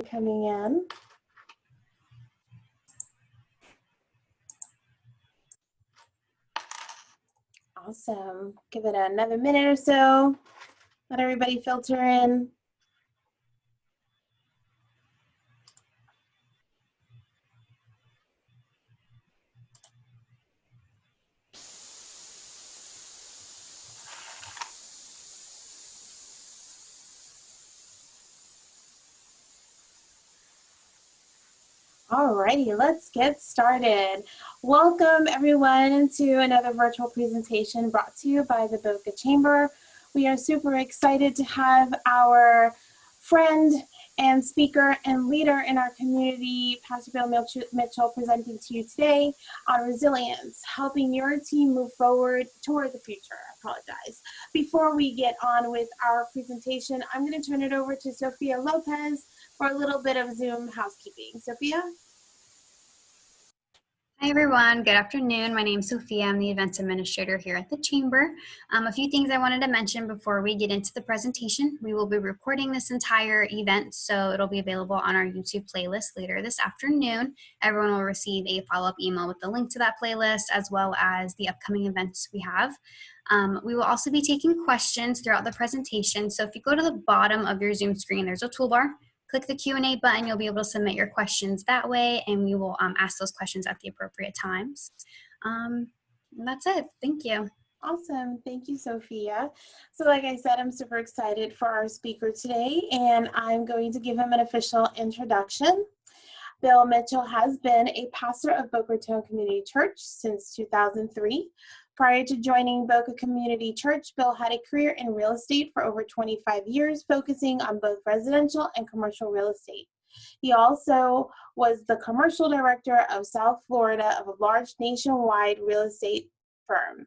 coming in. Awesome. Give it another minute or so. Let everybody filter in. Alrighty, let's get started. Welcome everyone to another virtual presentation brought to you by the Boca Chamber. We are super excited to have our friend and speaker and leader in our community, Pastor Bill Mitchell, presenting to you today on resilience, helping your team move forward toward the future. I apologize. Before we get on with our presentation, I'm going to turn it over to Sophia Lopez for a little bit of Zoom housekeeping. Sophia? Hi everyone, good afternoon. My name is Sophia. I'm the events administrator here at the Chamber. A few things I wanted to mention before we get into the presentation. We will be recording this entire event, so it'll be available on our YouTube playlist later this afternoon. Everyone will receive a follow-up email with the link to that playlist as well as the upcoming events we have. We will also be taking questions throughout the presentation. So if you go to the bottom of your Zoom screen, there's a toolbar. Click the Q&A button. You'll be able to submit your questions that way, and we will ask those questions at the appropriate times. And that's it. Thank you. Awesome. Thank you, Sophia. So like I said, I'm super excited for our speaker today, and I'm going to give him an official introduction. Bill Mitchell has been a pastor of Boca Raton Community Church since 2003. Prior to joining Boca Community Church, Bill had a career in real estate for over 25 years, focusing on both residential and commercial real estate. He also was the commercial director of South Florida of a large nationwide real estate firm.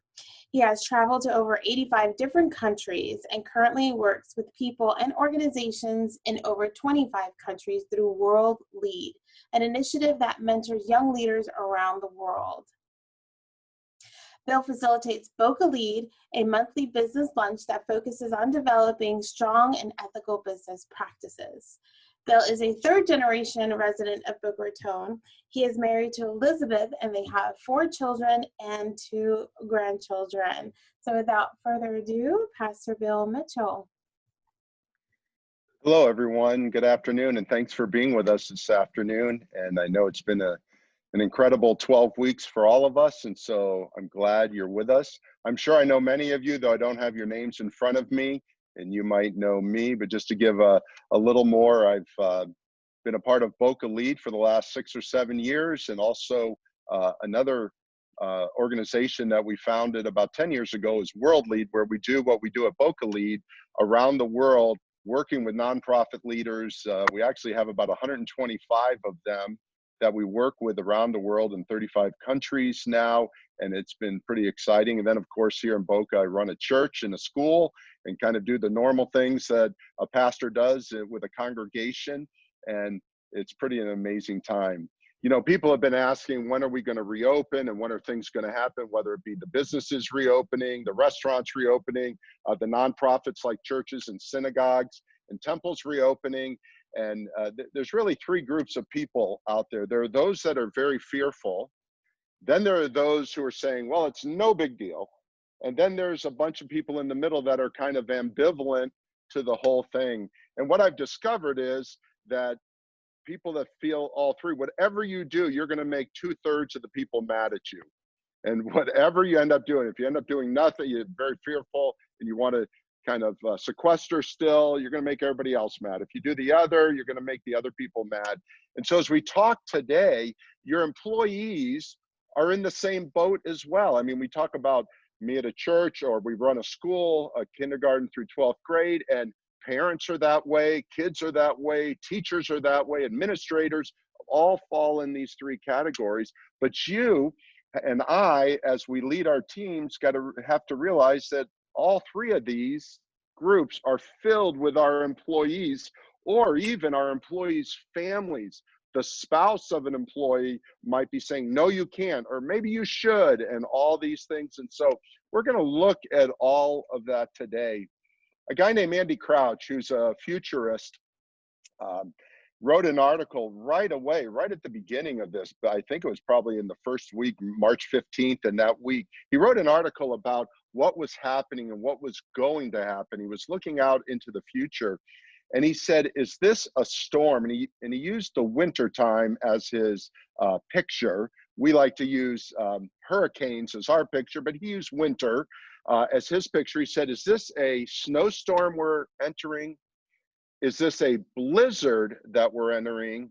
He has traveled to over 85 different countries and currently works with people and organizations in over 25 countries through World Lead, an initiative that mentors young leaders around the world. Bill facilitates Boca Lead, a monthly business lunch that focuses on developing strong and ethical business practices. Bill is a third-generation resident of Boca Raton. He is married to Elizabeth, and they have 4 children and 2 grandchildren. So without further ado, Pastor Bill Mitchell. Hello, everyone. Good afternoon, and thanks for being with us this afternoon. And I know it's been an incredible 12 weeks for all of us, and so I'm glad you're with us. I'm sure I know many of you, though I don't have your names in front of me, and you might know me, but just to give a little more, I've been a part of Boca Lead for the last 6 or 7 years, and also another organization that we founded about 10 years ago is World Lead, where we do what we do at Boca Lead around the world, working with nonprofit leaders. We actually have about 125 of them that we work with around the world in 35 countries now, and it's been pretty exciting. And then, of course, here in Boca, I run a church and a school and kind of do the normal things that a pastor does with a congregation, and it's pretty an amazing time. You know, people have been asking, when are we going to reopen and when are things going to happen, whether it be the businesses reopening, the restaurants reopening, the nonprofits like churches and synagogues and temples reopening. And there's really 3 groups of people out there. There are those that are very fearful. Then there are those who are saying, well, it's no big deal. And then there's a bunch of people in the middle that are kind of ambivalent to the whole thing. And what I've discovered is that people that feel all 3, whatever you do, you're going to make 2/3 of the people mad at you. And whatever you end up doing, if you end up doing nothing, you're very fearful and you want to kind of sequester still, you're going to make everybody else mad. If you do the other, you're going to make the other people mad. And so as we talk today, your employees are in the same boat as well. I mean, we talk about me at a church, or we run a school, a kindergarten through 12th grade, and parents are that way, kids are that way, teachers are that way, administrators all fall in these 3 categories. But you and I, as we lead our teams, have to realize that all 3 of these groups are filled with our employees, or even our employees' families. The spouse of an employee might be saying, no, you can't, or maybe you should, and all these things. And so we're going to look at all of that today. A guy named Andy Crouch, who's a futurist, wrote an article right away, right at the beginning of this. I think it was probably in the first week, March 15th, and that week, he wrote an article about what was happening and what was going to happen. He was looking out into the future, and he said, is this a storm? And he used the winter time as his picture. We like to use hurricanes as our picture, but he used winter as his picture. He said, is this a snowstorm we're entering? Is this a blizzard that we're entering?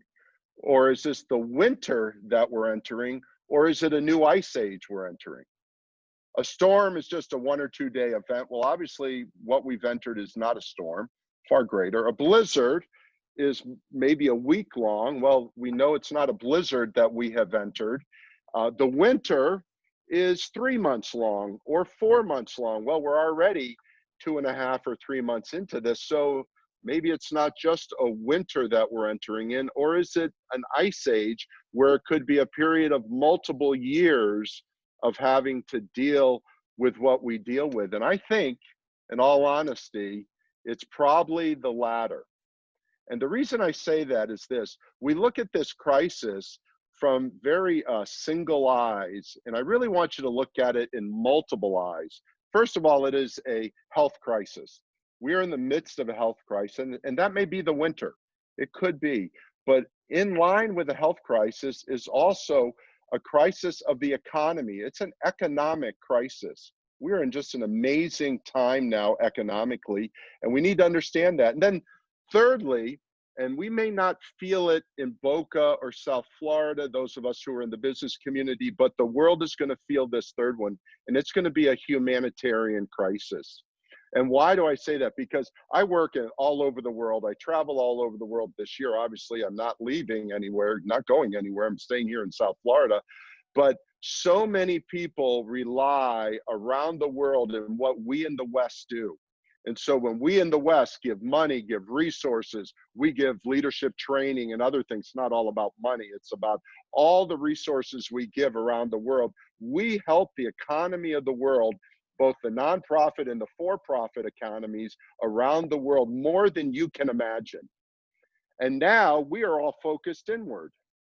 Or is this the winter that we're entering? Or is it a new ice age we're entering? A storm is just a 1 or 2 day event. Well, obviously, what we've entered is not a storm, far greater. A blizzard is maybe a week long. Well, we know it's not a blizzard that we have entered. The winter is 3 months long or 4 months long. Well, we're already 2.5 or 3 months into this. So maybe it's not just a winter that we're entering in, or is it an ice age where it could be a period of multiple years of having to deal with what we deal with? And I think, in all honesty, it's probably the latter. And the reason I say that is this: we look at this crisis from very single eyes, and I really want you to look at it in multiple eyes. First of all, it is a health crisis. We are in the midst of a health crisis, and that may be the winter. It could be. But in line with the health crisis is also a crisis of the economy. It's an economic crisis. We're in just an amazing time now economically, and we need to understand that. And then thirdly, and we may not feel it in Boca or South Florida, those of us who are in the business community, but the world is going to feel this third one, and it's going to be a humanitarian crisis. And why do I say that? Because I work all over the world. I travel all over the world this year. Obviously, I'm not leaving anywhere, not going anywhere. I'm staying here in South Florida. But so many people rely around the world in what we in the West do. And so when we in the West give money, give resources, we give leadership training and other things. It's not all about money. It's about all the resources we give around the world. We help the economy of the world, both the nonprofit and the for-profit economies around the world, more than you can imagine. And now we are all focused inward,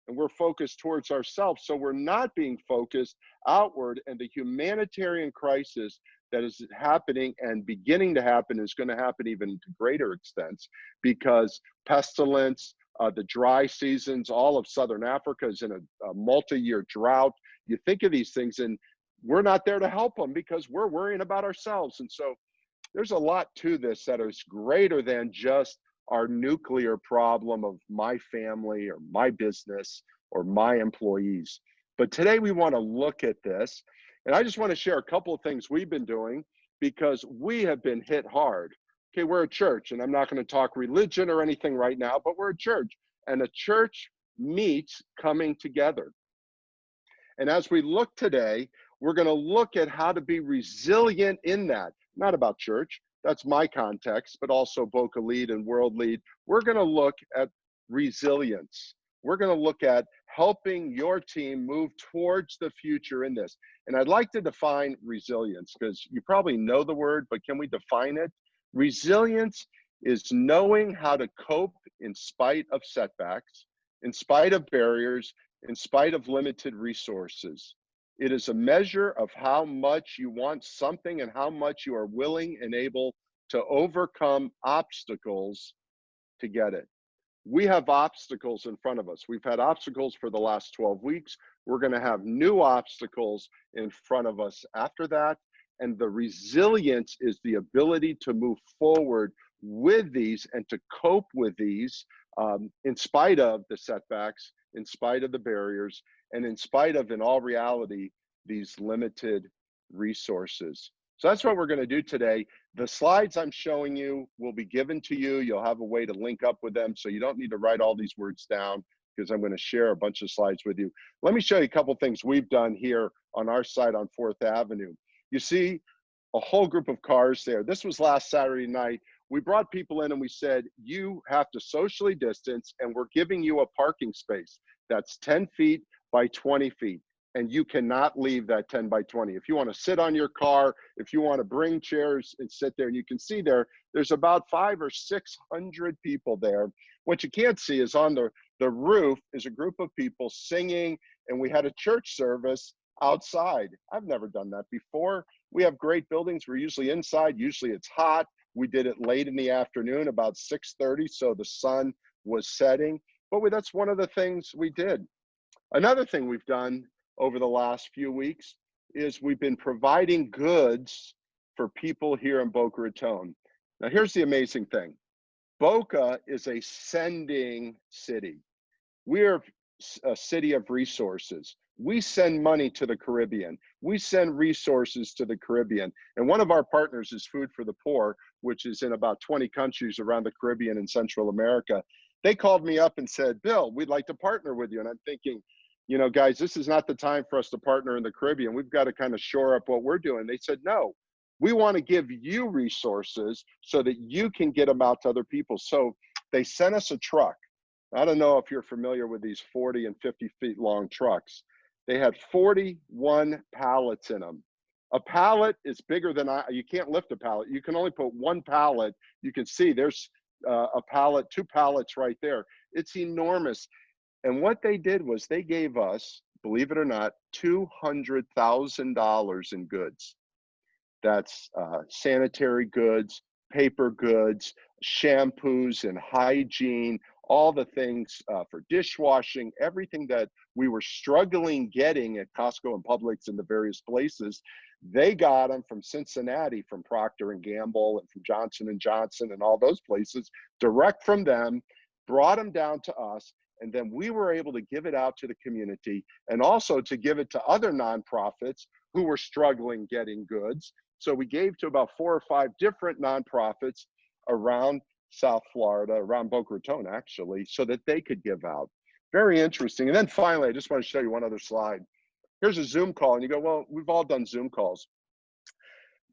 and we're focused towards ourselves. So we're not being focused outward, and the humanitarian crisis that is happening and beginning to happen is going to happen even to greater extents, because pestilence, the dry seasons, all of Southern Africa is in a multi-year drought. You think of these things, and we're not there to help them because we're worrying about ourselves. And so there's a lot to this that is greater than just our nuclear problem of my family or my business or my employees. But today we want to look at this. And I just want to share a couple of things we've been doing because we have been hit hard. Okay, we're a church, and I'm not going to talk religion or anything right now, but we're a church. And a church meets coming together. And as we look today, we're going to look at how to be resilient in that. Not about church, that's my context, but also Boca Lead and World Lead. We're going to look at resilience. We're going to look at helping your team move towards the future in this. And I'd like to define resilience because you probably know the word, but can we define it? Resilience is knowing how to cope in spite of setbacks, in spite of barriers, in spite of limited resources. It is a measure of how much you want something and how much you are willing and able to overcome obstacles to get it. We have obstacles in front of us. We've had obstacles for the last 12 weeks. We're going to have new obstacles in front of us after that. And the resilience is the ability to move forward with these and to cope with these in spite of the setbacks, in spite of the barriers, and in spite of, in all reality, these limited resources. So that's what we're going to do today. The slides I'm showing you will be given to you. You'll have a way to link up with them, so you don't need to write all these words down because I'm going to share a bunch of slides with you. Let me show you a couple things we've done here on our site on 4th Avenue. You see a whole group of cars there. This was last Saturday night. We brought people in and we said, you have to socially distance, and we're giving you a parking space that's 10 feet by 20 feet. And you cannot leave that 10 by 20. If you want to sit on your car, if you want to bring chairs and sit there, and you can see there's about 500 or 600 people there. What you can't see is on the roof is a group of people singing, and we had a church service outside. I've never done that before. We have great buildings. We're usually inside. Usually it's hot. We did it late in the afternoon, about 6:30, so the sun was setting. But that's one of the things we did. Another thing we've done over the last few weeks is we've been providing goods for people here in Boca Raton. Now, here's the amazing thing. Boca is a sending city. We're a city of resources. We send money to the Caribbean. We send resources to the Caribbean. And one of our partners is Food for the Poor, which is in about 20 countries around the Caribbean and Central America. They called me up and said, Bill, we'd like to partner with you. And I'm thinking, you know, guys, this is not the time for us to partner in the Caribbean. We've got to kind of shore up what we're doing. They said, no, we want to give you resources so that you can get them out to other people. So they sent us a truck. I don't know if you're familiar with these 40 and 50 feet long trucks. They had 41 pallets in them. A pallet is bigger than you can't lift a pallet. You can only put one pallet. You can see there's a pallet, 2 pallets right there. It's enormous. And what they did was they gave us, believe it or not, $200,000 in goods. That's sanitary goods, paper goods, shampoos and hygiene, all the things for dishwashing, everything that we were struggling getting at Costco and Publix and the various places. They got them from Cincinnati, from Procter & Gamble and from Johnson & Johnson and all those places, direct from them, brought them down to us. And then we were able to give it out to the community and also to give it to other nonprofits who were struggling getting goods. So we gave to about 4 or 5 different nonprofits around South Florida, around Boca Raton actually, so that they could give out. Very interesting. And then finally, I just want to show you one other slide. Here's a Zoom call. And you go, well, we've all done Zoom calls.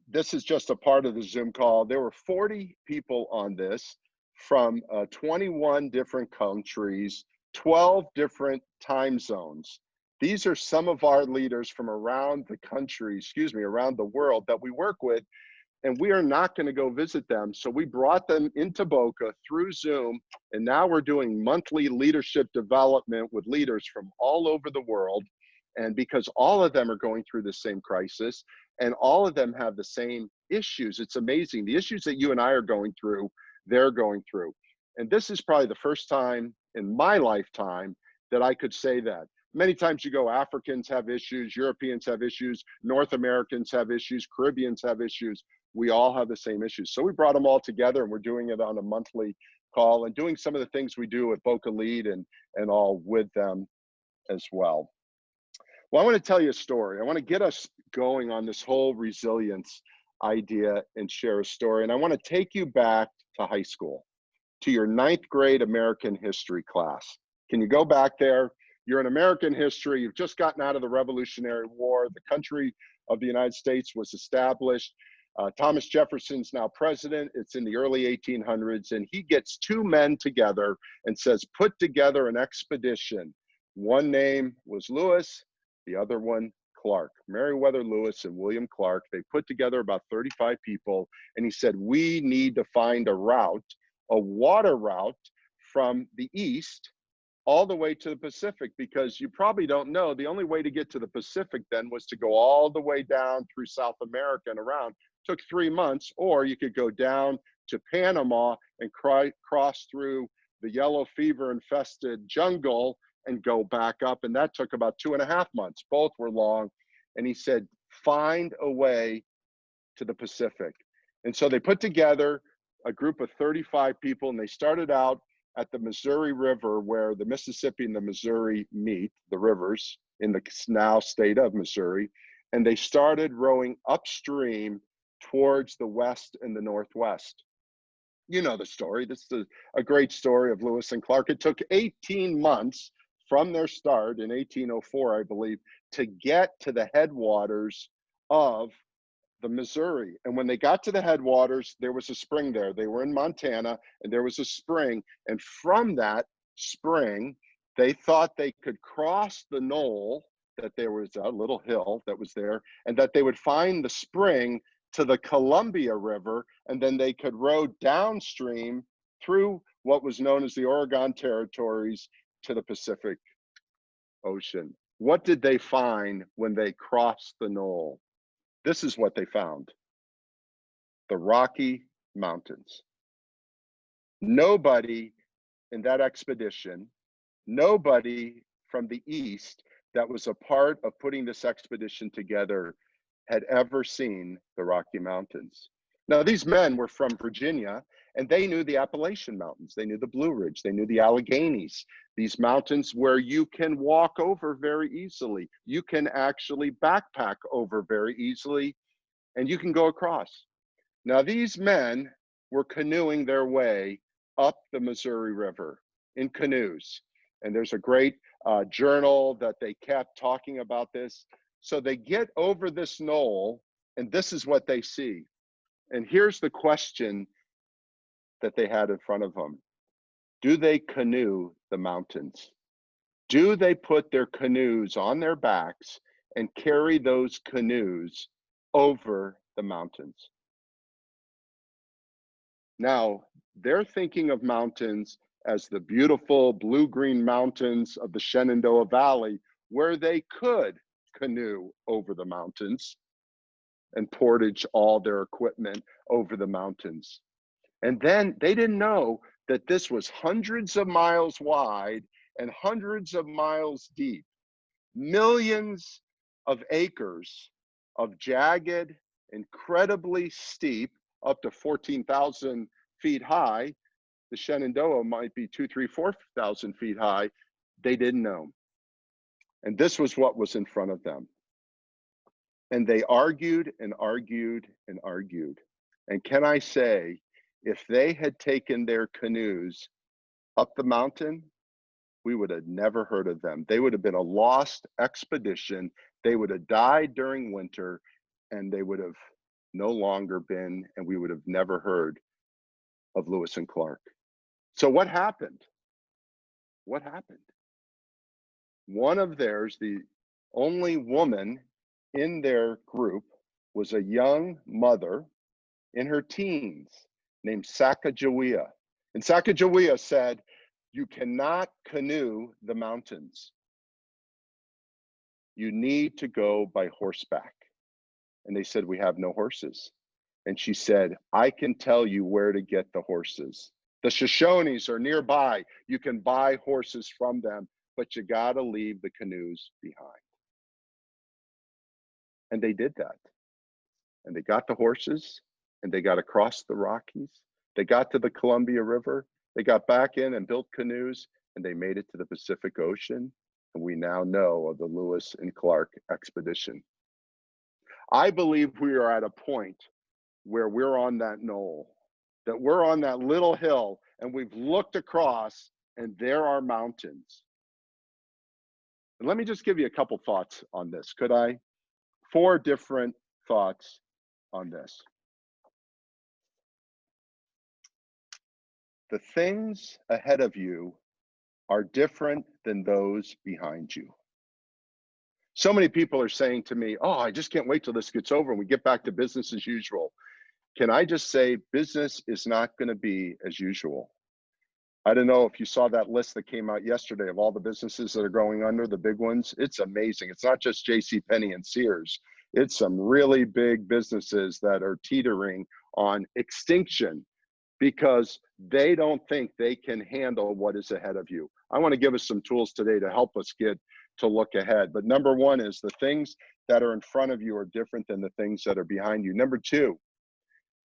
This is just a part of the Zoom call. There were 40 people on this from 21 different countries, 12 different time zones. These are some of our leaders from around the country, around the world that we work with, and we are not going to go visit them. So we brought them into Boca through Zoom, and now we're doing monthly leadership development with leaders from all over the world. And because all of them are going through the same crisis, and all of them have the same issues, it's amazing. The issues that you and I are going through, they're going through. And this is probably the first time in my lifetime that I could say that. Many times you go, Africans have issues, Europeans have issues, North Americans have issues, Caribbeans have issues. We all have the same issues. So we brought them all together, and we're doing it on a monthly call and doing some of the things we do at Boca Lead and all with them as well. Well, I want to tell you a story. I want to get us going on this whole resilience idea and share a story. And I want to take you back to high school, to your 9th grade American history class. Can you go back there? You're in American history. You've just gotten out of the Revolutionary War. The country of the United States was established. Thomas Jefferson's now president. It's in the early 1800s. And he gets 2 men together and says, put together an expedition. One name was Lewis, the other one Clark. Meriwether Lewis and William Clark. They put together about 35 people. And he said, we need to find a route, a water route from the east all the way to the Pacific, because you probably don't know, the only way to get to the Pacific then was to go all the way down through South America and around. Took 3 months, or you could go down to Panama and cross through the yellow fever infested jungle and go back up. And that took about 2.5 months. Both were long. And he said, find a way to the Pacific. And so they put together a group of 35 people, and they started out at the Missouri River, where the Mississippi and the Missouri meet, the rivers in the now state of Missouri. And they started rowing upstream towards the west and the northwest. You know the story. This is a great story of Lewis and Clark. It took 18 months from their start in 1804, I believe, to get to the headwaters of the Missouri. And when they got to the headwaters, there was a spring there. They were in Montana, and there was a spring. And from that spring, they thought they could cross the knoll, that there was a little hill that was there, and that they would find the spring to the Columbia River, and then they could row downstream through what was known as the Oregon territories to the Pacific Ocean. What did they find when they crossed the knoll? This is what they found: the Rocky Mountains. Nobody in that expedition, nobody from the East that was a part of putting this expedition together had ever seen the Rocky Mountains. Now, these men were from Virginia, and they knew the Appalachian Mountains. They knew the Blue Ridge. They knew the Alleghenies, these mountains where you can walk over very easily. You can actually backpack over very easily, and you can go across. Now, these men were canoeing their way up the Missouri River in canoes. And there's a great journal that they kept talking about this. So they get over this knoll, and this is what they see. And here's the question that they had in front of them: do they canoe the mountains? Do they put their canoes on their backs and carry those canoes over the mountains? Now, they're thinking of mountains as the beautiful blue-green mountains of the Shenandoah Valley, where they could canoe over the mountains and portage all their equipment over the mountains. And then they didn't know that this was hundreds of miles wide and hundreds of miles deep. Millions of acres of jagged, incredibly steep, up to 14,000 feet high. The Shenandoah might be 2,000, 3,000, 4,000 feet high. They didn't know. And this was what was in front of them. And they argued and argued and argued. And can I say, if they had taken their canoes up the mountain, we would have never heard of them. They would have been a lost expedition. They would have died during winter, and they would have no longer been, and we would have never heard of Lewis and Clark. So what happened? What happened? One of theirs, the only woman in their group, was a young mother in her teens named Sacagawea. And Sacagawea said, "You cannot canoe the mountains. You need to go by horseback." And they said, "We have no horses." And she said, "I can tell you where to get the horses. The Shoshones are nearby. You can buy horses from them, but you got to leave the canoes behind." And they did that. And they got the horses, and they got across the Rockies. They got to the Columbia River. They got back in and built canoes, and they made it to the Pacific Ocean. And we now know of the Lewis and Clark expedition. I believe we are at a point where we're on that knoll, that we're on that little hill, and we've looked across, and there are mountains. And let me just give you a couple thoughts on this, could I? 4 different thoughts on this. The things ahead of you are different than those behind you. So many people are saying to me, "Oh, I just can't wait till this gets over and we get back to business as usual." Can I just say, business is not going to be as usual. I don't know if you saw that list that came out yesterday of all the businesses that are going under, the big ones. It's amazing. It's not just JCPenney and Sears. It's some really big businesses that are teetering on extinction because they don't think they can handle what is ahead of you. I want to give us some tools today to help us get to look ahead. But number 1 is the things that are in front of you are different than the things that are behind you. Number 2,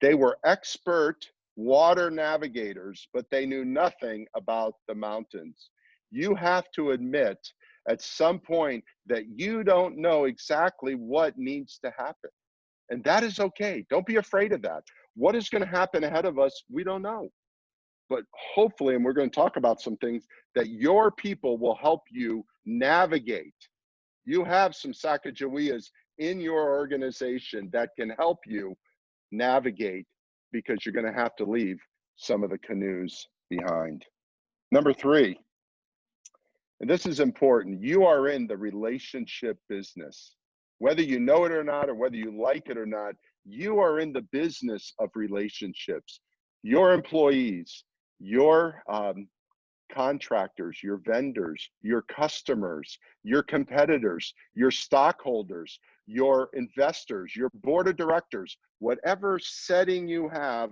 they were expert water navigators, but they knew nothing about the mountains. You have to admit at some point that you don't know exactly what needs to happen. And that is okay. Don't be afraid of that. What is going to happen ahead of us, we don't know. But hopefully, and we're going to talk about some things, that your people will help you navigate. You have some Sacagaweas in your organization that can help you navigate, because you're going to have to leave some of the canoes behind. Number 3, and this is important, you are in the relationship business. Whether you know it or not, or whether you like it or not, you are in the business of relationships. Your employees, your contractors, your vendors, your customers, your competitors, your stockholders, your investors, your board of directors, whatever setting you have,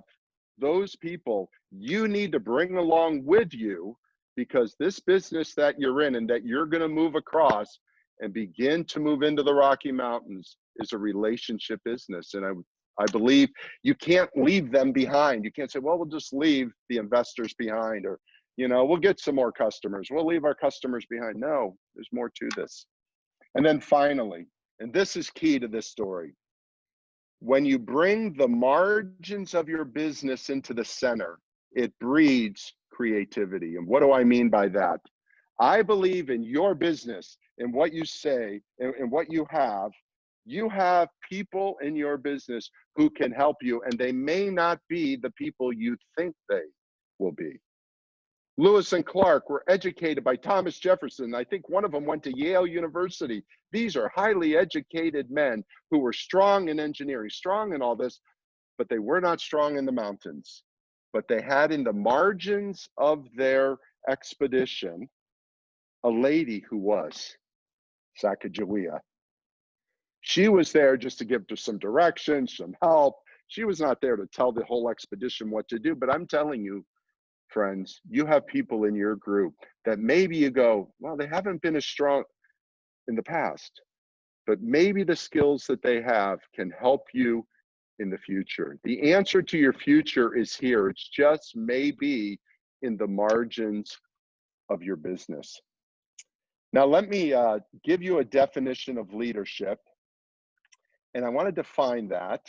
those people you need to bring along with you, because this business that you're in and that you're going to move across and begin to move into the Rocky Mountains is a relationship business. And I believe you can't leave them behind. You can't say, well, we'll just leave the investors behind, or, you know, we'll get some more customers. We'll leave our customers behind. No, there's more to this. And then finally, and this is key to this story, when you bring the margins of your business into the center, it breeds creativity. And what do I mean by that? I believe in your business, in what you say, and what you have. You have people in your business who can help you, and they may not be the people you think they will be. Lewis and Clark were educated by Thomas Jefferson. I think one of them went to Yale University. These are highly educated men who were strong in engineering, strong in all this, but they were not strong in the mountains. But they had in the margins of their expedition a lady who was Sacagawea. She was there just to give some direction, some help. She was not there to tell the whole expedition what to do, but I'm telling you, friends, you have people in your group that maybe you go, well, they haven't been as strong in the past, but maybe the skills that they have can help you in the future. The answer to your future is here. It's just maybe in the margins of your business. Now, let me give you a definition of leadership. And I want to define that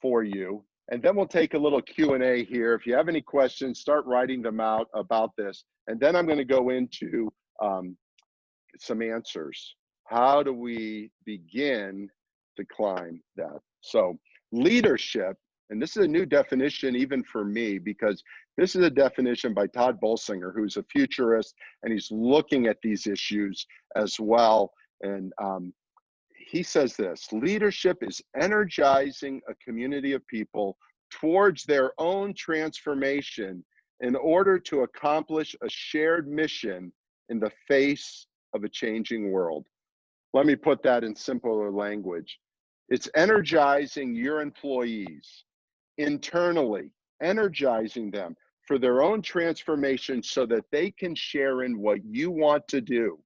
for you. And then we'll take a little Q&A here. If you have any questions, start writing them out about this. And then I'm going to go into some answers. How do we begin to climb that? So leadership, and this is a new definition even for me, because this is a definition by Todd Bolsinger, who's a futurist, and he's looking at these issues as well. And he says this: leadership is energizing a community of people towards their own transformation in order to accomplish a shared mission in the face of a changing world. Let me put that in simpler language. It's energizing your employees internally, energizing them for their own transformation so that they can share in what you want to do,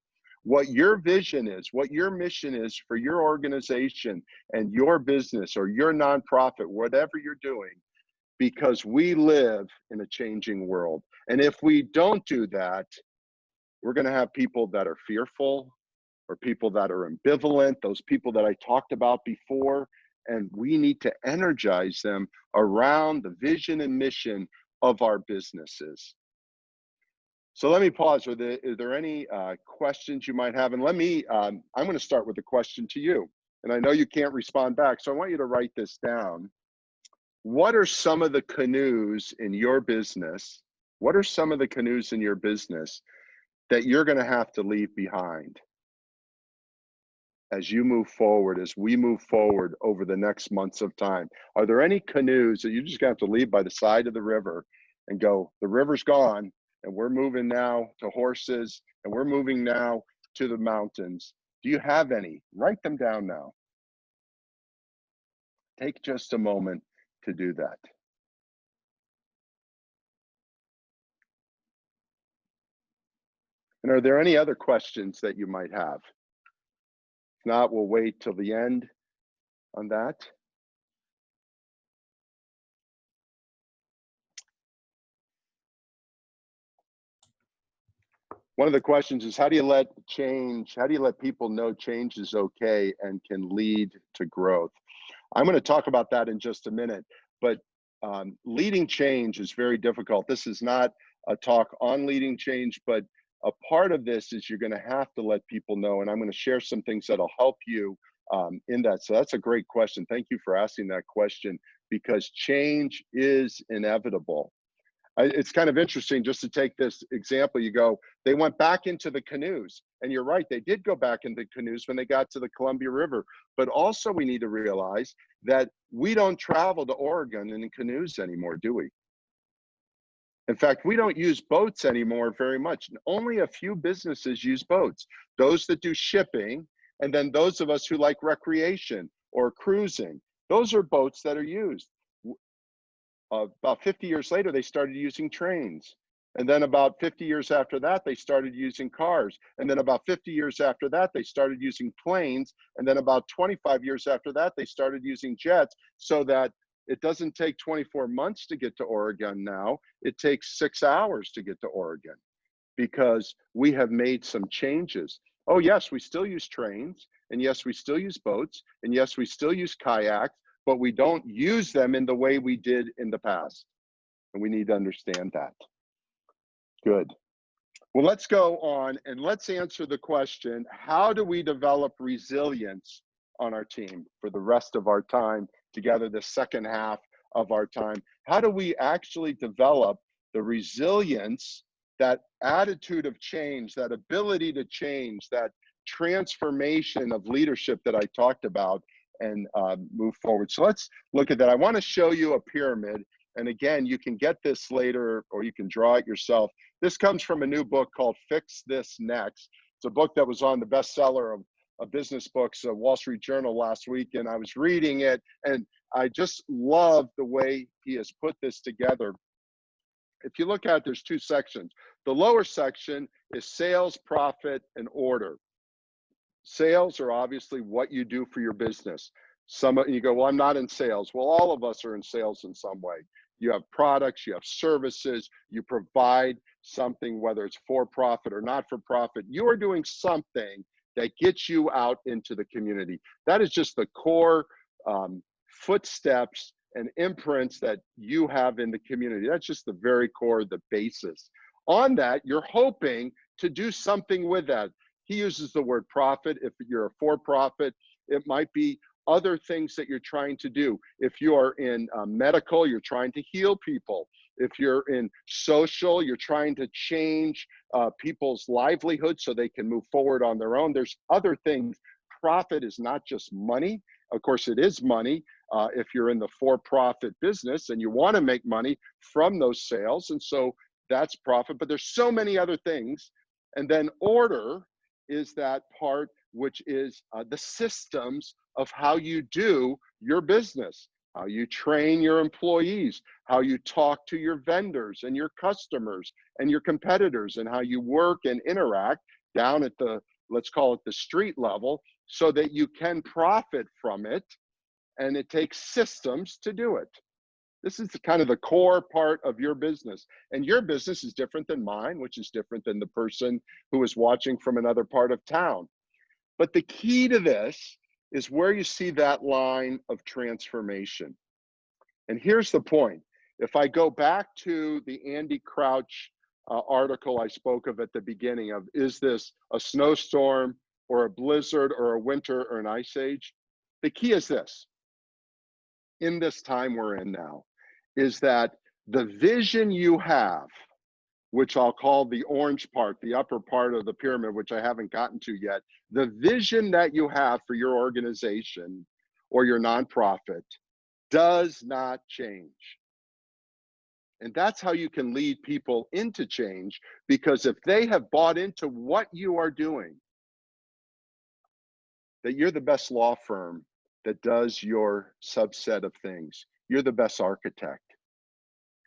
what your vision is, what your mission is for your organization and your business or your nonprofit, whatever you're doing, because we live in a changing world. And if we don't do that, we're going to have people that are fearful or people that are ambivalent, those people that I talked about before, and we need to energize them around the vision and mission of our businesses. So let me pause. Are there any questions you might have? And let me, I'm going to start with a question to you. And I know you can't respond back, so I want you to write this down. What are some of the canoes in your business? What are some of the canoes in your business that you're going to have to leave behind as you move forward, as we move forward over the next months of time? Are there any canoes that you just have to leave by the side of the river and go, the river's gone, and we're moving now to horses, and we're moving now to the mountains? Do you have any? Write them down now. Take just a moment to do that. And are there any other questions that you might have? If not, we'll wait till the end on that. One of the questions is, how do you let people know change is okay and can lead to growth? I'm going to talk about that in just a minute, but leading change is very difficult. This is not a talk on leading change, but a part of this is you're going to have to let people know, and I'm going to share some things that'll help you in that. So that's a great question. Thank you for asking that question, because change is inevitable. It's kind of interesting just to take this example. You go, they went back into the canoes, and you're right, they did go back into canoes when they got to the Columbia River. But also we need to realize that we don't travel to Oregon in canoes anymore, do we? In fact, we don't use boats anymore very much. Only a few businesses use boats. Those that do shipping, and then those of us who like recreation or cruising, those are boats that are used. About 50 years later, they started using trains. And then about 50 years after that, they started using cars. And then about 50 years after that, they started using planes. And then about 25 years after that, they started using jets, so that it doesn't take 24 months to get to Oregon now. It takes 6 hours to get to Oregon, because we have made some changes. Oh yes, we still use trains, and yes, we still use boats, and yes, we still use kayaks, but we don't use them in the way we did in the past. And we need to understand that. Good. Well, let's go on and let's answer the question, how do we develop resilience on our team for the rest of our time together, the second half of our time? How do we actually develop the resilience, that attitude of change, that ability to change, that transformation of leadership that I talked about, and move forward? So let's look at that. I want to show you a pyramid. And again, you can get this later or you can draw it yourself. This comes from a new book called Fix This Next. It's a book that was on the bestseller of business books, Wall Street Journal last week. And I was reading it and I just love the way he has put this together. If you look at it, there's two sections. The lower section is sales, profit, and order. Sales are obviously what you do for your business. You go, well, I'm not in sales. Well, all of us are in sales in some way. You have products, you have services, you provide something, whether it's for profit or not for profit. You are doing something that gets you out into the community. That is just the core footsteps and imprints that you have in the community. That's just the very core, the basis. On that, you're hoping to do something with that. He uses the word profit. If you're a for-profit, it might be other things that you're trying to do. If you are in medical, you're trying to heal people. If you're in social, you're trying to change people's livelihood so they can move forward on their own. There's other things. Profit is not just money. Of course, it is money if you're in the for-profit business and you want to make money from those sales. And so that's profit, but there's so many other things. And then order is that part which is the systems of how you do your business, how you train your employees, how you talk to your vendors and your customers and your competitors, and how you work and interact down at the, let's call it the street level, so that you can profit from it. And it takes systems to do it. This is kind of the core part of your business. And your business is different than mine, which is different than the person who is watching from another part of town. But the key to this is where you see that line of transformation. And here's the point. If I go back to the Andy Crouch article I spoke of at the beginning of, is this a snowstorm or a blizzard or a winter or an ice age? The key is this, in this time we're in now, is that the vision you have, which I'll call the orange part, the upper part of the pyramid, which I haven't gotten to yet, the vision that you have for your organization or your nonprofit does not change. And that's how you can lead people into change, because if they have bought into what you are doing, that you're the best law firm that does your subset of things, you're the best architect,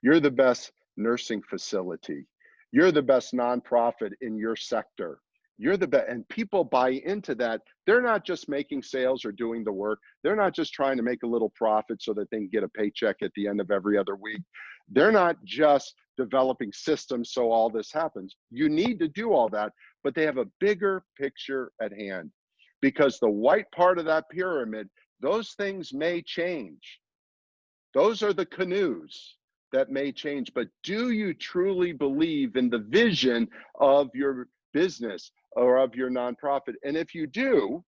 you're the best nursing facility, you're the best nonprofit in your sector, you're the best, and people buy into that. They're not just making sales or doing the work. They're not just trying to make a little profit so that they can get a paycheck at the end of every other week. They're not just developing systems so all this happens. You need to do all that, but they have a bigger picture at hand, because the white part of that pyramid, those things may change. Those are the canoes that may change, but do you truly believe in the vision of your business or of your nonprofit? And if you do,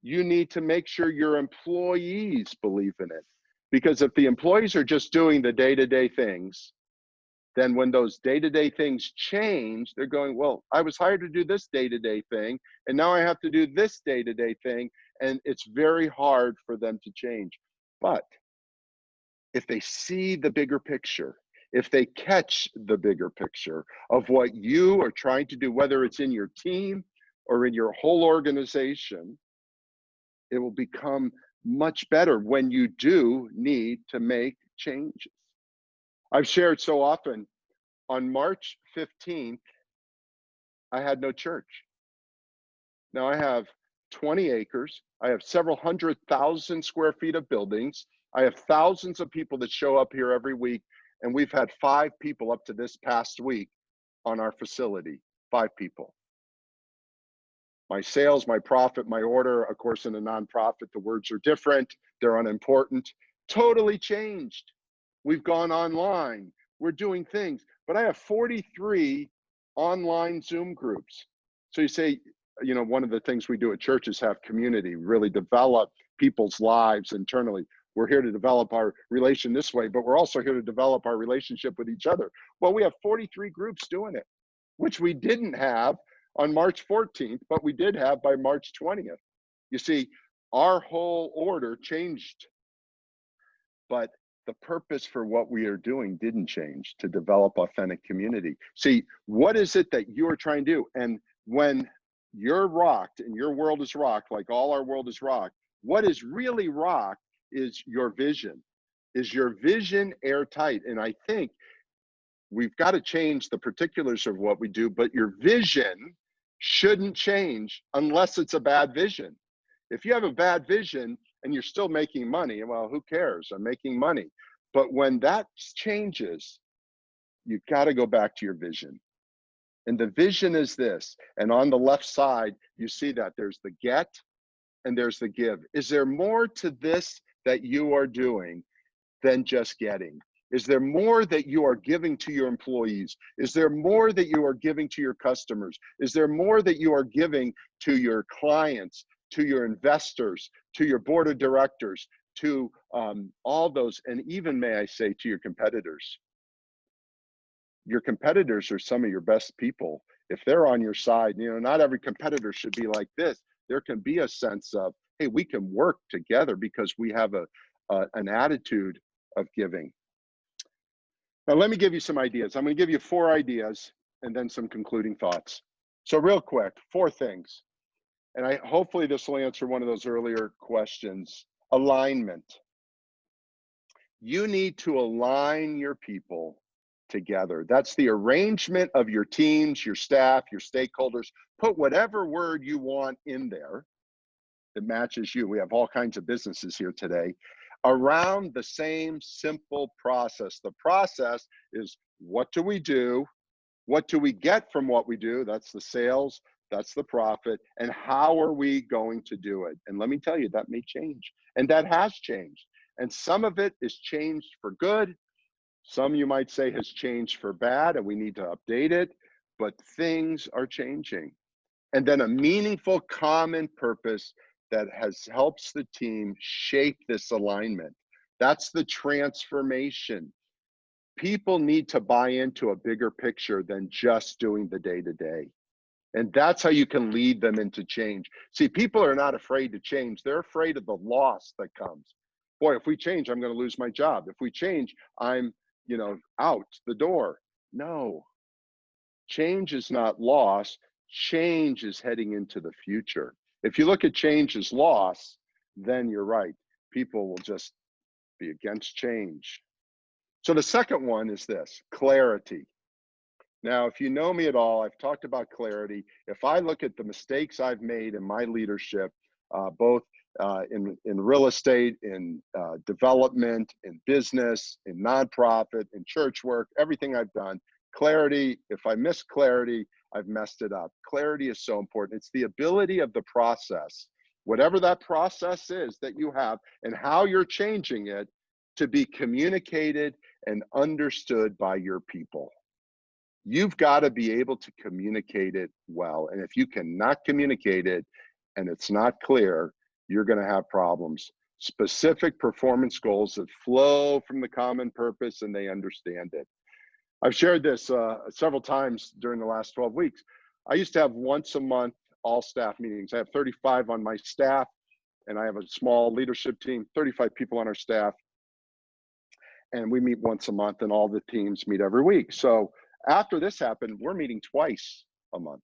you need to make sure your employees believe in it. Because if the employees are just doing the day-to-day things, then when those day-to-day things change, they're going, well, I was hired to do this day-to-day thing, and now I have to do this day-to-day thing, and it's very hard for them to change. But if they see the bigger picture, if they catch the bigger picture of what you are trying to do, whether it's in your team or in your whole organization, it will become much better when you do need to make changes. I've shared so often, on March 15th, I had no church. Now I have 20 acres. I have several 100,000 square feet of buildings. I have thousands of people that show up here every week. And we've had 5 people up to this past week on our facility, 5 people. My sales, my profit, my order, of course, in a nonprofit, the words are different. They're unimportant. Totally changed. We've gone online. We're doing things. But I have 43 online Zoom groups. So you say, you know, one of the things we do at church is have community, really develop people's lives internally. We're here to develop our relation this way, but we're also here to develop our relationship with each other. Well, we have 43 groups doing it, which we didn't have on March 14th, but we did have by March 20th. You see, our whole order changed, but the purpose for what we are doing didn't change, to develop authentic community. See, what is it that you are trying to do? And when you're rocked and your world is rocked, like all our world is rocked, what is really rocked is your vision. Is your vision airtight? And I think we've got to change the particulars of what we do, but your vision shouldn't change unless it's a bad vision. If you have a bad vision and you're still making money, well, who cares? I'm making money. But when that changes, you've got to go back to your vision. And the vision is this. And on the left side, you see that there's the get and there's the give. Is there more to this that you are doing than just getting? Is there more that you are giving to your employees? Is there more that you are giving to your customers? Is there more that you are giving to your clients, to your investors, to your board of directors, to all those, and even, may I say, to your competitors? Your competitors are some of your best people. If they're on your side, you know, not every competitor should be like this. There can be a sense of, hey, we can work together because we have an attitude of giving. Now, let me give you some ideas. I'm going to give you 4 ideas and then some concluding thoughts. So real quick, 4 things. And hopefully this will answer one of those earlier questions. Alignment. You need to align your people together. That's the arrangement of your teams, your staff, your stakeholders. Put whatever word you want in there that matches you. We have all kinds of businesses here today around the same simple process. The process is, what do we do? What do we get from what we do? That's the sales, that's the profit, and how are we going to do it? And let me tell you, that may change, and that has changed. And some of it is changed for good. Some, you might say, has changed for bad, and we need to update it, but things are changing. And then a meaningful common purpose that helps the team shape this alignment. That's the transformation. People need to buy into a bigger picture than just doing the day-to-day. And that's how you can lead them into change. See, people are not afraid to change. They're afraid of the loss that comes. Boy, if we change, I'm going to lose my job. If we change, I'm, you know, out the door. No, change is not loss. Change is heading into the future. If you look at change as loss, then you're right. People will just be against change. So the second one is this: clarity. Now, if you know me at all, I've talked about clarity. If I look at the mistakes I've made in my leadership, both in real estate, in development, in business, in nonprofit, in church work, everything I've done, clarity, if I miss clarity, I've messed it up. Clarity is so important. It's the ability of the process, whatever that process is that you have and how you're changing it, to be communicated and understood by your people. You've got to be able to communicate it well. And if you cannot communicate it and it's not clear, you're going to have problems. Specific performance goals that flow from the common purpose and they understand it. I've shared this several times during the last 12 weeks. I used to have once a month all staff meetings. I have 35 on my staff, and I have a small leadership team, 35 people on our staff. and we meet once a month, and all the teams meet every week. So after this happened, we're meeting twice a month.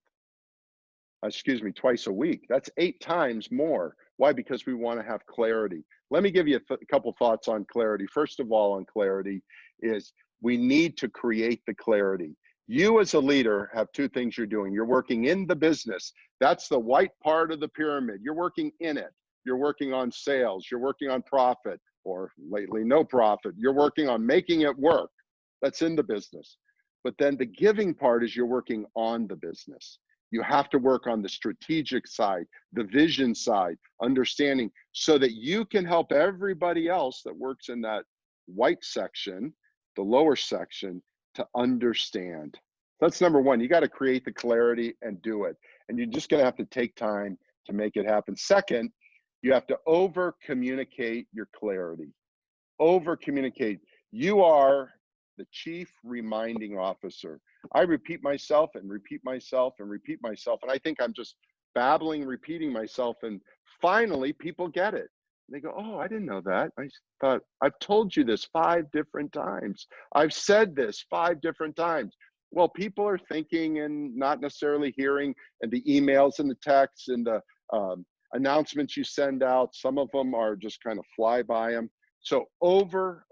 Excuse me, twice a week. That's 8 times more. Why? Because we want to have clarity. Let me give you a couple thoughts on clarity. First of all, on clarity is we need to create the clarity. You as a leader have 2 things you're doing. You're working in the business. That's the white part of the pyramid. You're working in it. You're working on sales. You're working on profit, or lately no profit. You're working on making it work. That's in the business. But then the giving part is you're working on the business. You have to work on the strategic side, the vision side, understanding, so that you can help everybody else that works in that white section, the lower section, to understand. That's number one. You got to create the clarity and do it. And you're just going to have to take time to make it happen. Second, you have to over communicate your clarity. Over communicate. You are the chief reminding officer. I repeat myself and repeat myself and repeat myself. And I think I'm just babbling, repeating myself. And finally, people get it. They go, oh, I didn't know that. I thought, I've told you this 5 different times. I've said this 5 different times. Well, people are thinking and not necessarily hearing, and the emails and the texts and the announcements you send out, some of them are just kind of fly by them. So over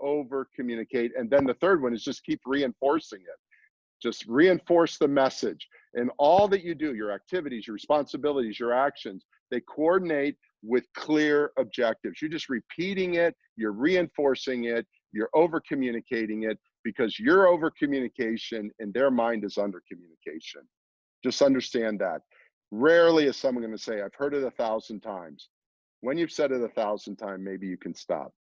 communicate. And then the third one is just keep reinforcing it. Just reinforce the message. And all that you do, your activities, your responsibilities, your actions, they coordinate with clear objectives. You're just repeating it, you're reinforcing it, you're over communicating it, because your over communication in their mind is under communication. Just understand that. Rarely is someone going to say, I've heard it 1,000 times. When you've said it 1,000 times, maybe you can stop.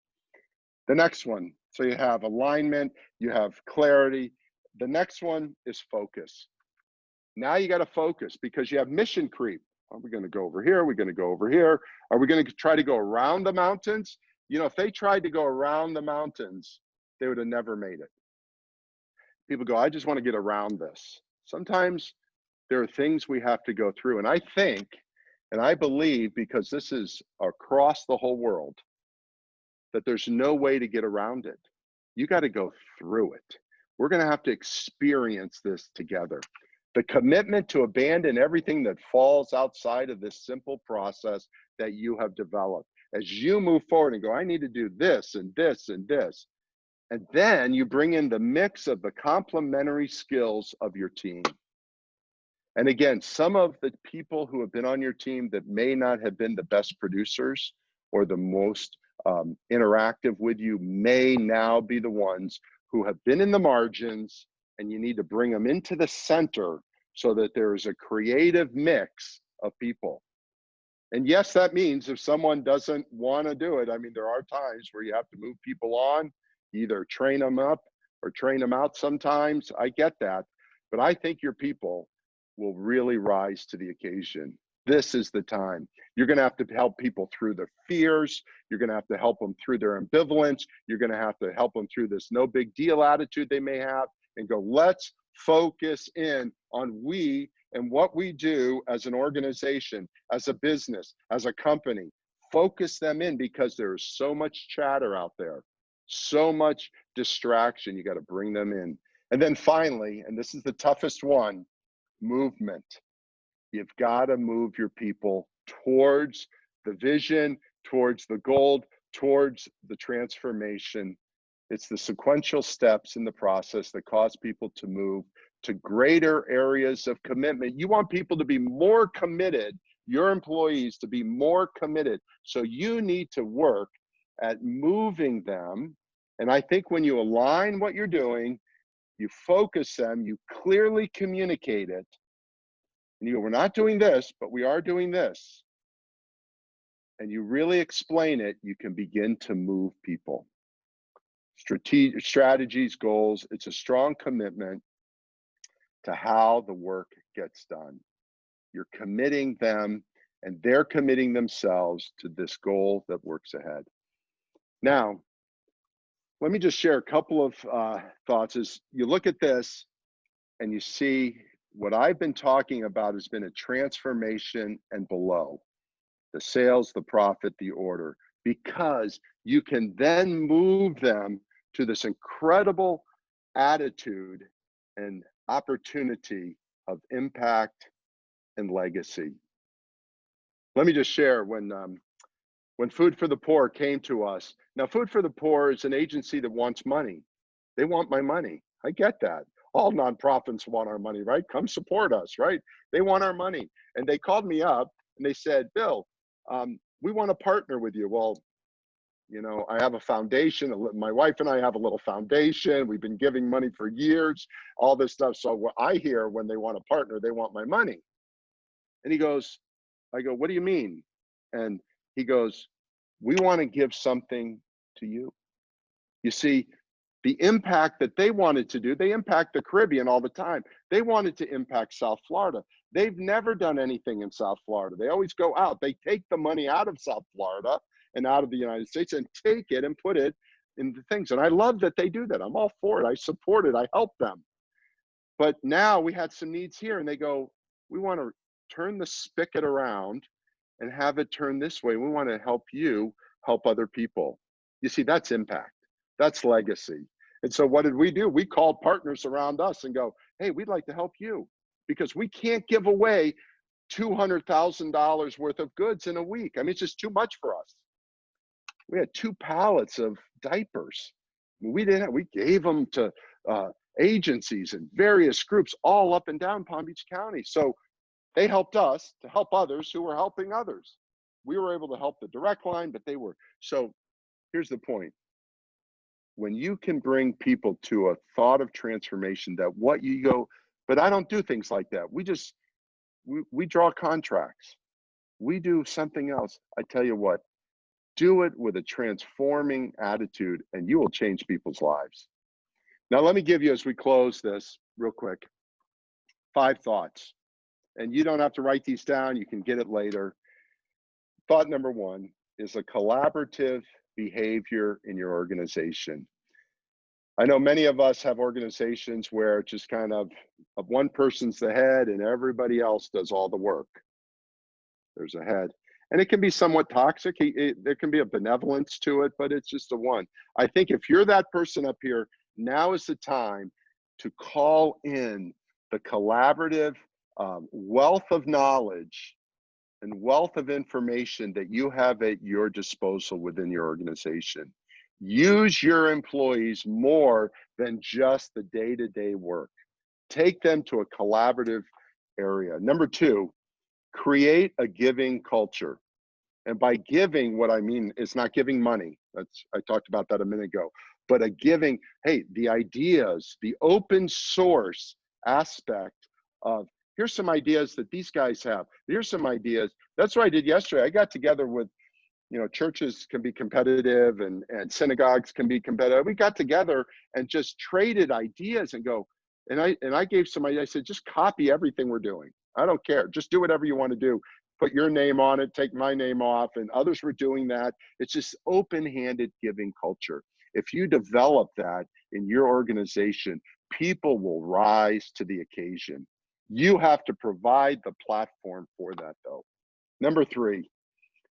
The next one, so you have alignment, you have clarity. The next one is focus. Now you got to focus, because you have mission creep. Are we going to go over here? Are we going to go over here? Are we going to try to go around the mountains? You know, if they tried to go around the mountains, they would have never made it. People go, I just want to get around this. Sometimes there are things we have to go through. And I think, and I believe, because this is across the whole world, that there's no way to get around it. You got to go through it. We're going to have to experience this together. The commitment to abandon everything that falls outside of this simple process that you have developed. As you move forward and go, I need to do this and this and this. And then you bring in the mix of the complementary skills of your team. And again, some of the people who have been on your team that may not have been the best producers or the most interactive with you may now be the ones who have been in the margins, and you need to bring them into the center so that there is a creative mix of people. And yes, that means if someone doesn't want to do it, I mean, there are times where you have to move people on, either train them up or train them out sometimes. I get that. But I think your people will really rise to the occasion. This is the time. You're going to have to help people through their fears. You're going to have to help them through their ambivalence. You're going to have to help them through this no big deal attitude they may have, and go, let's focus in on we and what we do as an organization, as a business, as a company. Focus them in, because there is so much chatter out there, so much distraction. You got to bring them in. And then finally, and this is the toughest one, movement. You've got to move your people towards the vision, towards the goal, towards the transformation. It's the sequential steps in the process that cause people to move to greater areas of commitment. You want people to be more committed, your employees to be more committed. So you need to work at moving them. And I think when you align what you're doing, you focus them, you clearly communicate it, and you go, we're not doing this, but we are doing this, and you really explain it, you can begin to move people. Strategies, goals, it's a strong commitment to how the work gets done. You're committing them, and they're committing themselves to this goal that works ahead. Now, let me just share a couple of thoughts. As you look at this and you see what I've been talking about has been a transformation and below. The sales, the profit, the order, because you can then move them to this incredible attitude and opportunity of impact and legacy. Let me just share when Food for the Poor came to us. Now, Food for the Poor is an agency that wants money. They want my money. I get that. All nonprofits want our money, right? Come support us, right? They want our money. And they called me up and they said, Bill, we want to partner with you. Well, you know, I have a foundation. My wife and I have a little foundation. We've been giving money for years, all this stuff. So what I hear when they want to partner, they want my money. And he goes, I go, what do you mean? And he goes, we want to give something to you. You see, the impact that they wanted to do, they impact the Caribbean all the time. They wanted to impact South Florida. They've never done anything in South Florida. They always go out. They take the money out of South Florida and out of the United States and take it and put it into things. And I love that they do that. I'm all for it. I support it. I help them. But now we had some needs here and they go, we want to turn the spigot around and have it turn this way. We want to help you help other people. You see, that's impact. That's legacy. And so what did we do? We called partners around us and go, hey, we'd like to help you because we can't give away $200,000 worth of goods in a week. I mean, it's just too much for us. We had 2 pallets of diapers. We gave them to agencies and various groups all up and down Palm Beach County. So they helped us to help others who were helping others. We were able to help the direct line, but they were. So here's the point. When you can bring people to a thought of transformation that what you go, but I don't do things like that. We draw contracts. We do something else. I tell you what, do it with a transforming attitude and you will change people's lives. Now, let me give you, as we close this real quick, 5 thoughts. And you don't have to write these down. You can get it later. Thought number 1 is a collaborative behavior in your organization. I know many of us have organizations where it's just kind of one person's the head and everybody else does all the work. There's a head. And it can be somewhat toxic. There can be a benevolence to it, but it's just a one. I think if you're that person up here, now is the time to call in the collaborative wealth of knowledge and wealth of information that you have at your disposal within your organization. Use your employees more than just the day-to-day work. Take them to a collaborative area. Number 2, create a giving culture. And by giving, what I mean is not giving money. I talked about that a minute ago. But a giving, hey, the ideas, the open source aspect of, here's some ideas that these guys have. Here's some ideas. That's what I did yesterday. I got together with, churches can be competitive and synagogues can be competitive. We got together and just traded ideas and go, and I gave some ideas. I said, just copy everything we're doing. I don't care. Just do whatever you want to do. Put your name on it, take my name off, and others were doing that. It's just open-handed giving culture. If you develop that in your organization, people will rise to the occasion. You have to provide the platform for that, though. Number 3,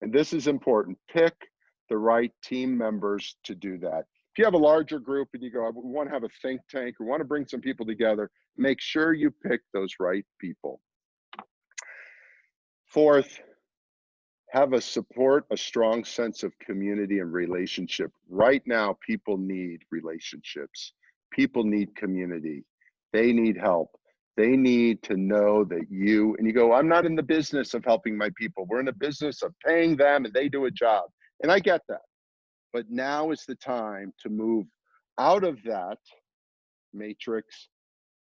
and this is important, pick the right team members to do that. If you have a larger group and you go, we want to have a think tank, or want to bring some people together, make sure you pick those right people. 4th, have a strong sense of community and relationship. Right now, people need relationships. People need community. They need help. They need to know that you go, I'm not in the business of helping my people. We're in the business of paying them and they do a job. And I get that. But now is the time to move out of that matrix,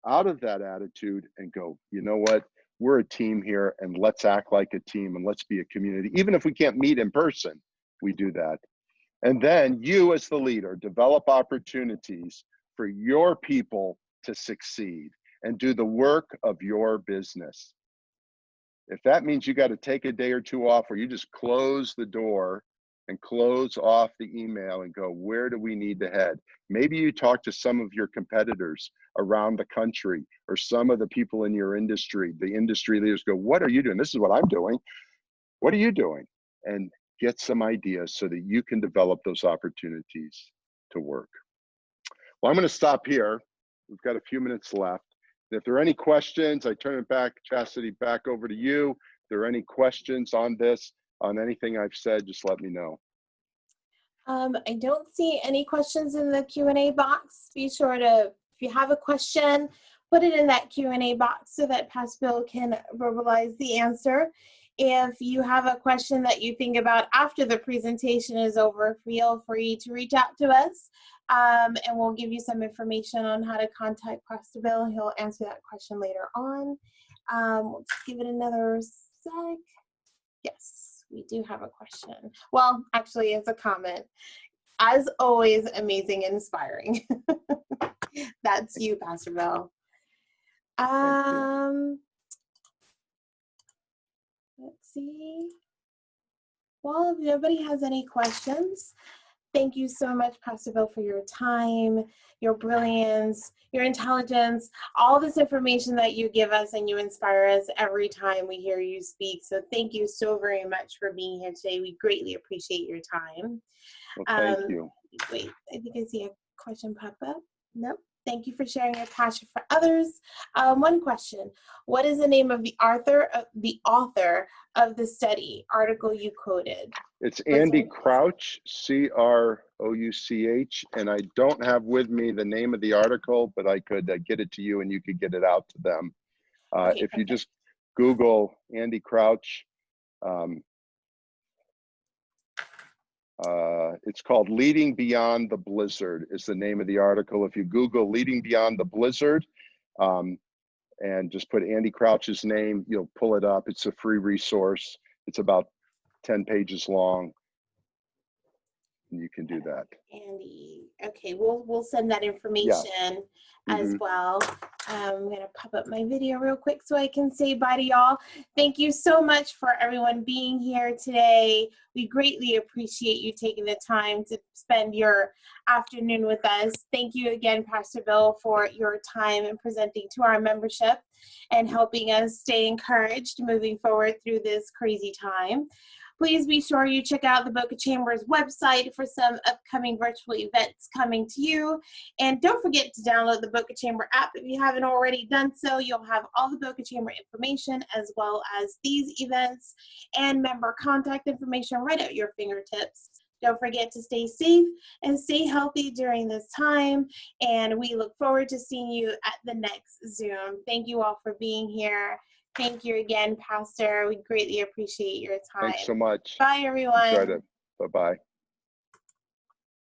out of that attitude and go, you know what? We're a team here and let's act like a team and let's be a community. Even if we can't meet in person, we do that. And then you as the leader, develop opportunities for your people to succeed and do the work of your business. If that means you got to take a day or 2 off, or you just close the door and close off the email and go, where do we need to head? Maybe you talk to some of your competitors around the country or some of the people in your industry, the industry leaders go, what are you doing? This is what I'm doing. What are you doing? And get some ideas so that you can develop those opportunities to work. Well, I'm going to stop here. We've got a few minutes left. If there are any questions, I turn it back, Chastity, back over to you. If there are any questions on this, on anything I've said, just let me know. I don't see any questions in the Q&A box. Be sure to, if you have a question, put it in that Q&A box so that Pastor Bill can verbalize the answer. If you have a question that you think about after the presentation is over, feel free to reach out to us, and we'll give you some information on how to contact Pastor Bill. He'll answer that question later on. We'll just give it another sec. Yes, we do have a question. Well, actually, it's a comment. As always, amazing and inspiring. That's you, Pastor Bill. Let's see. Well, if nobody has any questions, thank you so much, Pastor Bill, for your time, your brilliance, your intelligence, all this information that you give us, and you inspire us every time we hear you speak. So thank you so very much for being here today. We greatly appreciate your time. Well, thank you. Wait, I think I see a question pop up. Nope. Thank you for sharing your passion for others. One question: what is the name of the author of the study article you quoted? It's Andy Crouch, C-R-O-U-C-H, and I don't have with me the name of the article, but I could get it to you and you could get it out to them. Okay, if you just Google Andy Crouch, it's called Leading Beyond the Blizzard is the name of the article. If you Google Leading Beyond the Blizzard and just put Andy Crouch's name, you'll pull it up. It's a free resource. It's about 10 pages long. And you can do that. Andy, okay, we'll send that information as well. I'm gonna pop up my video real quick so I can say bye to y'all. Thank you so much for everyone being here today. We greatly appreciate you taking the time to spend your afternoon with us. Thank you again, Pastor Bill, for your time and presenting to our membership and helping us stay encouraged moving forward through this crazy time. Please be sure you check out the Boca Chamber's website for some upcoming virtual events coming to you. And don't forget to download the Boca Chamber app if you haven't already done so. You'll have all the Boca Chamber information as well as these events and member contact information right at your fingertips. Don't forget to stay safe and stay healthy during this time. And we look forward to seeing you at the next Zoom. Thank you all for being here. Thank you again, Pastor. We greatly appreciate your time. Thanks so much. Bye, everyone. Enjoyed it. Bye-bye.